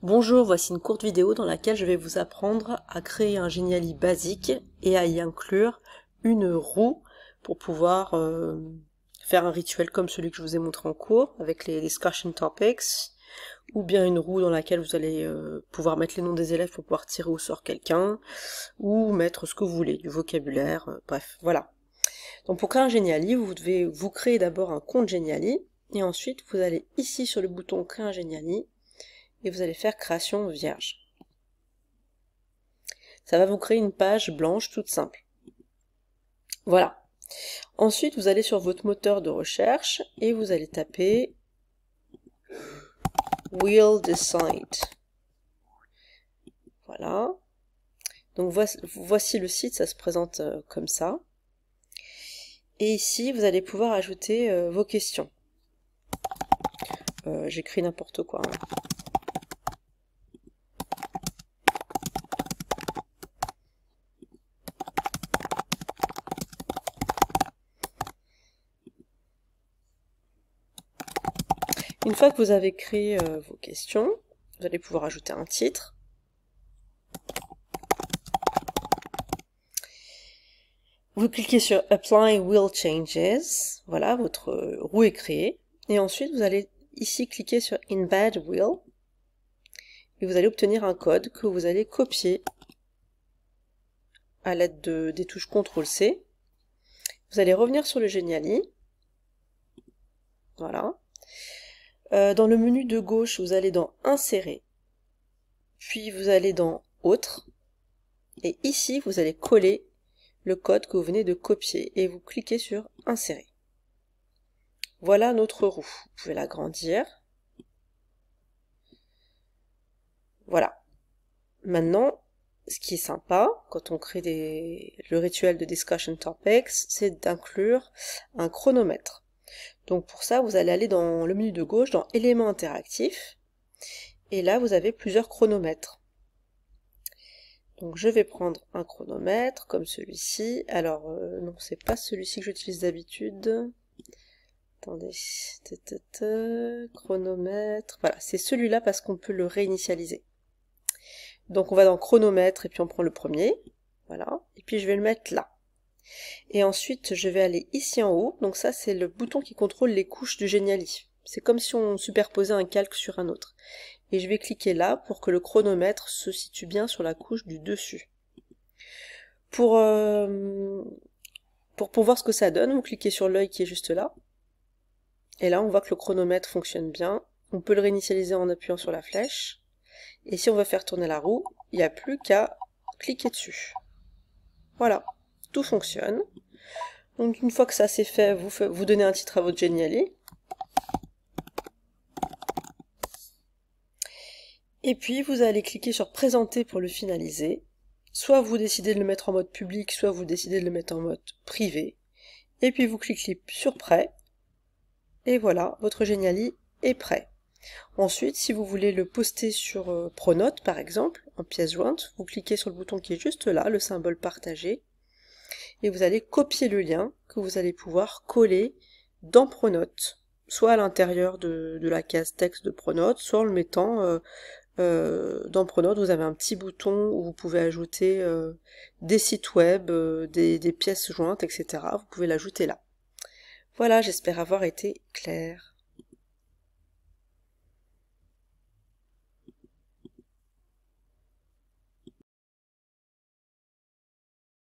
Bonjour, voici une courte vidéo dans laquelle je vais vous apprendre à créer un Genially basique et à y inclure une roue pour pouvoir faire un rituel comme celui que je vous ai montré en cours avec les discussion topics, ou bien une roue dans laquelle vous allez pouvoir mettre les noms des élèves pour pouvoir tirer au sort quelqu'un, ou mettre ce que vous voulez, du vocabulaire, bref, voilà. Donc pour créer un Genially, vous devez vous créer d'abord un compte Genially, et ensuite vous allez ici sur le bouton créer un Genially, et vous allez faire création vierge. Ça va vous créer une page blanche toute simple. Voilà. Ensuite, vous allez sur votre moteur de recherche et vous allez taper Will Decide. Voilà. Donc voici le site, ça se présente comme ça. Et ici, vous allez pouvoir ajouter vos questions. J'écris n'importe quoi. Une fois que vous avez créé vos questions, vous allez pouvoir ajouter un titre. Vous cliquez sur Apply Wheel Changes. Voilà, votre roue est créée. Et ensuite, vous allez ici cliquer sur Embed Wheel. Et vous allez obtenir un code que vous allez copier à l'aide des touches CTRL-C. Vous allez revenir sur le Genially. Voilà. Dans le menu de gauche, vous allez dans Insérer, puis vous allez dans Autres, et ici, vous allez coller le code que vous venez de copier, et vous cliquez sur Insérer. Voilà notre roue. Vous pouvez l'agrandir. Voilà. Maintenant, ce qui est sympa, quand on crée le rituel de Discussion Topics, c'est d'inclure un chronomètre. Donc pour ça, vous allez aller dans le menu de gauche, dans éléments interactifs, et là vous avez plusieurs chronomètres. Donc je vais prendre un chronomètre comme celui-ci. Alors non, c'est pas celui-ci que j'utilise d'habitude. Attendez, chronomètre. Voilà, c'est celui-là parce qu'on peut le réinitialiser. Donc on va dans chronomètre et puis on prend le premier. Voilà, et puis je vais le mettre là. Et ensuite, je vais aller ici en haut. Donc ça, c'est le bouton qui contrôle les couches du Genially. C'est comme si on superposait un calque sur un autre. Et je vais cliquer là pour que le chronomètre se situe bien sur la couche du dessus. Pour voir ce que ça donne, vous cliquez sur l'œil qui est juste là. Et là, on voit que le chronomètre fonctionne bien. On peut le réinitialiser en appuyant sur la flèche. Et si on veut faire tourner la roue, il n'y a plus qu'à cliquer dessus. Voilà. Tout fonctionne. Donc une fois que ça c'est fait, vous donnez un titre à votre Genially. Et puis vous allez cliquer sur Présenter pour le finaliser. Soit vous décidez de le mettre en mode public, soit vous décidez de le mettre en mode privé. Et puis vous cliquez sur Prêt. Et voilà, votre Genially est prêt. Ensuite, si vous voulez le poster sur Pronote par exemple, en pièce jointe, vous cliquez sur le bouton qui est juste là, le symbole Partager. Et vous allez copier le lien que vous allez pouvoir coller dans Pronote, soit à l'intérieur de la case texte de Pronote, soit en le mettant dans Pronote. Vous avez un petit bouton où vous pouvez ajouter des sites web, des pièces jointes, etc. Vous pouvez l'ajouter là. Voilà, j'espère avoir été claire.